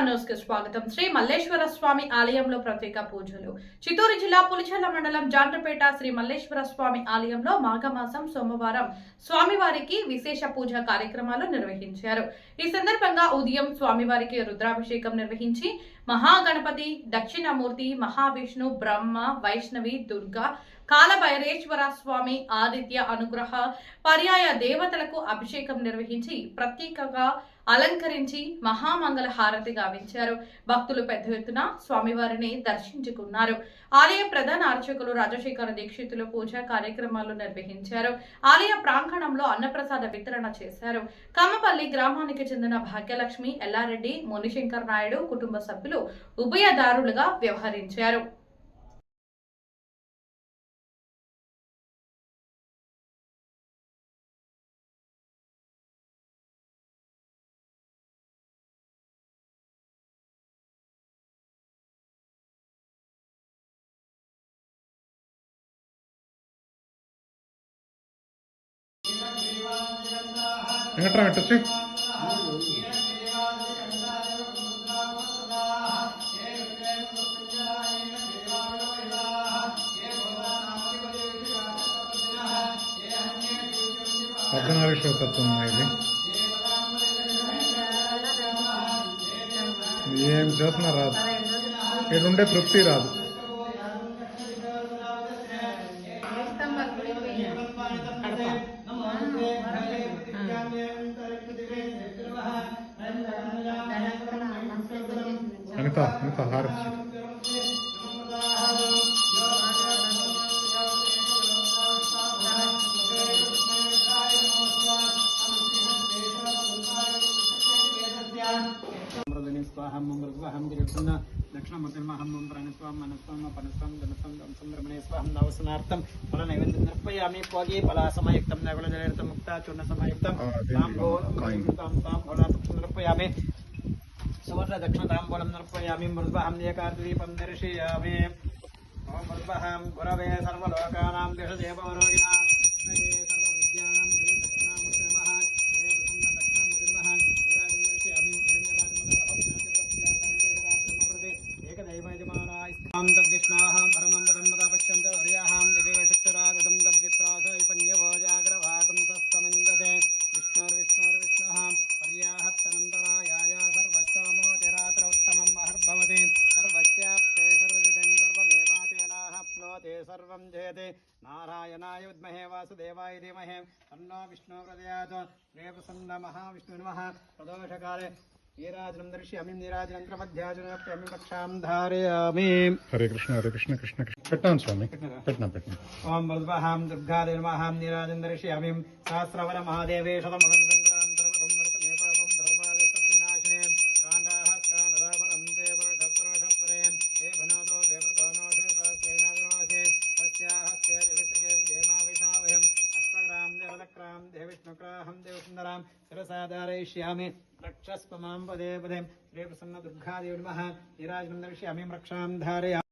News కి స్వాగతం. శ్రీ మల్లేశ్వర స్వామి ఆలయంలో ప్రత్యేక పూజలు. చిత్తూరు జిల్లా పులిచెర్ల మండలం జాండ్రపేట శ్రీ మల్లేశ్వర స్వామి ఆలయంలో మాఘమాసం సోమవారం స్వామివారికి విశేష పూజ కార్యక్రమాలు నిర్వహించారు. ఈ సందర్భంగా ఉదయం స్వామివారికి రుద్రాభిషేకం నిర్వహించి మహాగణపతి, దక్షిణామూర్తి, మహావిష్ణు, బ్రహ్మ, వైష్ణవి, దుర్గా, కాలభైరేశ్వర స్వామి, ఆదిత్య అనుగ్రహ పర్యాయ దేవతలకు అభిషేకం నిర్వహించి ప్రత్యేకంగా అలంకరించి మహామంగళ హారతి గావించారు. భక్తులు పెద్ద ఎత్తున స్వామివారిని దర్శించుకున్నారు. ఆలయ ప్రధాన అర్చకులు రాజశేఖర దీక్షితులు పూజా కార్యక్రమాలు నిర్వహించారు. ఆలయ ప్రాంగణంలో అన్నప్రసాద వితరణ చేశారు. కమ్మపల్లి గ్రామానికి చెందిన భాగ్యలక్ష్మి, ఎల్లారెడ్డి, మునిశంకర్ నాయుడు కుటుంబ సభ్యులు ఉభయదారులుగా వ్యవహరించారు. ఎట్లా పెట్టచ్చు అర్ధనారీశ్వరతత్వం ఇది ఏం చేస్తున్నా రాదు, ఇటుండే తృప్తి రాదు. అనిత హారతి स्वाहं मृद्वहं गिरिपुण्य दक्षिणमुखिर्महं प्रणस्वां मनस्वां पनस्वां धनस्वां संभ्रमणे स्वाहं नवसनार्थं फलनैवेद्यं निर्पयामि भोगे फलासमयुक्तं नैवेद्यं मुक्ता चूर्णसमयुक्तं ताम्बूलं निर्पयामि सुवर्ण दक्षिणताम्बूलं निर्पयामि मृद्वहं एकादीपं दर्शयामि ॐ मृद्वहं गुरवे सर्वलोकानां दिशदेवरोगिणां सर्वविद्यानां विष्णाः परमं पदं पश्यन्त वर्याहां दिव्यशक्तिरागतं तद्विप्रासैपन्यभोजाग्रभागं तस्तमिन्दते विष्णुर्विष्णुर्विष्णुः पर्याः तनन्तरायाय सर्वस्तमोतिरात्र उत्तमं महर्भवति सर्वस्याप्ते सर्वजितं सर्वमेवातेनाप्नोति सर्वं जयते नारायणाय विद्महे वासुदेवाय धीमहि तन्नो विष्णुः प्रचोदयात् श्रीप्रसन्न महाविष्णुः नमः प्रदोषकाले नीराजनं दर्शयामि नीराजनंतरमध्याजनप्यमि कक्षां धारयामि। हरे कृष्ण कृष्ण कृष्ण పెట్టాను స్వామి పెట్టినా ओम मृद्वहां दुर्गादे नमः नीराजनं दर्शयामि सहस्रवर महादेवे शतमलं संक्राम सर्वधर्मर्तमे पापं धर्मादस्तप्रिनाशिने काण्डाः काण्डरावरं ते पुरुषप्रोषप्रे हे भनोतो देवतोनोषे सहस्रेनाविरोषे तस्याः हस्ते देवित्रके विदेमा विषावहम् अश्वग्राम देवलक्राम देविष्णुक्राहं देवसुन्दरां शिरसा धारयिष्यामि रक्षस्व मां पदे पदे श्रीप्रसन्न दुर्गादेवी नमः नीराजनं दर्शयामि रक्षां धारयामि।